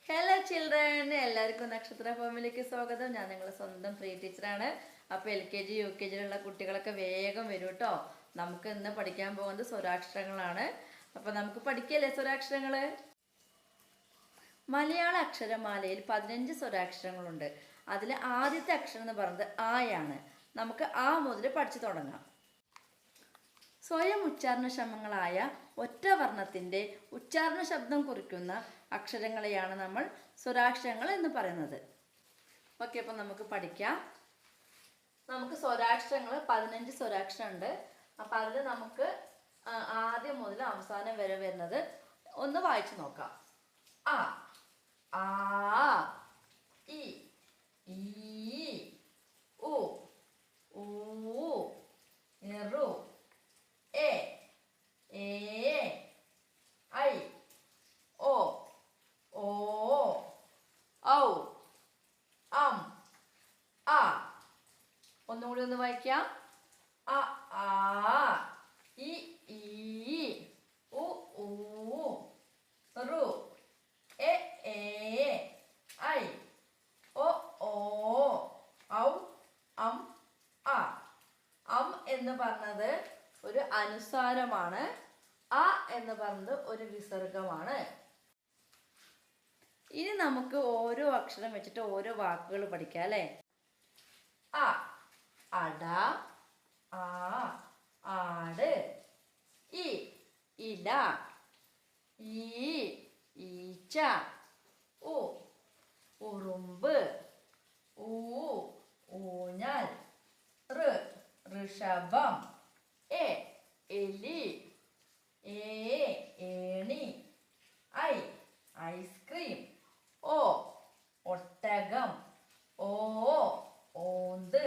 Hello children, എല്ലാവർക്കും നക്ഷത്ര ഫാമിലിക്ക് സ്വാഗതം. ഞാൻ നിങ്ങളുടെ സ്വന്തം പ്രീ ടീച്ചറാണ്. അപ്പോൾ LKG UKGയിലുള്ള കുട്ടികളൊക്കെ വേഗം വരും കേട്ടോ. നമുക്ക് ഇന്ന് പഠിക്കാൻ പോകുന്നത് സ്വരാക്ഷരങ്ങളാണ്. അപ്പോൾ നമുക്ക് പഠിക്കല്ലേ സ്വരാക്ഷരങ്ങൾ. മലയാള അക്ഷരമാലയിൽ 15 സ്വരാക്ഷരങ്ങളുണ്ട്. അതിൽ ആദ്യത്തെ അക്ഷരം എന്ന് പറയുന്നത് ആയാണ്. നമുക്ക് ആ മുതൽ പഠിച്ചു തുടങ്ങാം. സ്വയം ഉച്ചാരണക്ഷമങ്ങളായ ഒറ്റ വർണ്ണത്തിൻ്റെ ഉച്ചാരണ ശബ്ദം കുറിക്കുന്ന അക്ഷരങ്ങളെയാണ് നമ്മൾ സ്വരാക്ഷരങ്ങൾ എന്ന് പറയുന്നത്. ഓക്കെ, അപ്പം നമുക്ക് പഠിക്കാം. നമുക്ക് സ്വരാക്ഷരങ്ങൾ 15 സ്വരാക്ഷരം ഉണ്ട്. അപ്പം അതിൽ നമുക്ക് ആദ്യം മുതൽ അവസാനം വരെ വരുന്നത് ഒന്ന് വായിച്ചു നോക്കാം. ആ, ആ, ഇ, ഈ, ഉ, ഊ, ഇറു, എ, ഐ, ഓ, ഔ, ആ. ഒന്നും കൂടി ഒന്ന് വായിക്കാം. അ, ആ, ഇ, ഈ, ഉ, ഊ, ഋ, എ, ഐ, ഓ, ഔ, ആ. എന്ന് പറഞ്ഞത് ഒരു അനുസ്വാരമാണ്. അ എന്ന് പറയുന്നത് ഒരു വിസർഗമാണ്. ഇനി നമുക്ക് ഓരോ അക്ഷരം വെച്ചിട്ട് ഓരോ വാക്കുകൾ പഠിക്കാം അല്ലേ. അ, അട, ആ, ആട്, ഇ, ഇല, ഈ, ഈച്ച, ഉ, ഉറുമ്പ്, ഊ, ഊഞ്ഞാൽ, ഋ, ഋഷഭം, എ, എലി, ഏണി, ഐ, ഐസ്ക്രീം, ഓ, ഒട്ടകം, ഓ, ഓന്ത്,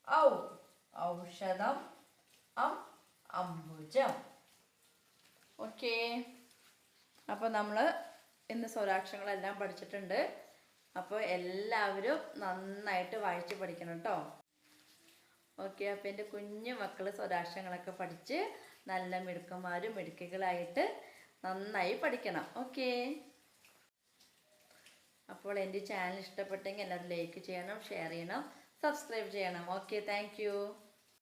ഔ, ഔഷധം, അംബുജം. ഓക്കെ, അപ്പോൾ നമ്മൾ ഇന്ന് സ്വരാക്ഷരങ്ങളെല്ലാം പഠിച്ചിട്ടുണ്ട്. അപ്പോൾ എല്ലാവരും നന്നായിട്ട് വായിച്ച് പഠിക്കണം കേട്ടോ. ഓക്കെ, അപ്പോൾ എൻ്റെ കുഞ്ഞു മക്കൾ സ്വരാക്ഷരങ്ങളൊക്കെ പഠിച്ച് നല്ല മിടുക്കന്മാരും മിടുക്കികളായിട്ട് നന്നായി പഠിക്കണം. ഓക്കെ, അപ്പോൾ എൻ്റെ ചാനൽ ഇഷ്ടപ്പെട്ടെങ്കിൽ എല്ലാവരും ലൈക്ക് ചെയ്യണം, ഷെയർ ചെയ്യണം, സബ്സ്ക്രൈബ് ചെയ്യണം. Okay, thank you.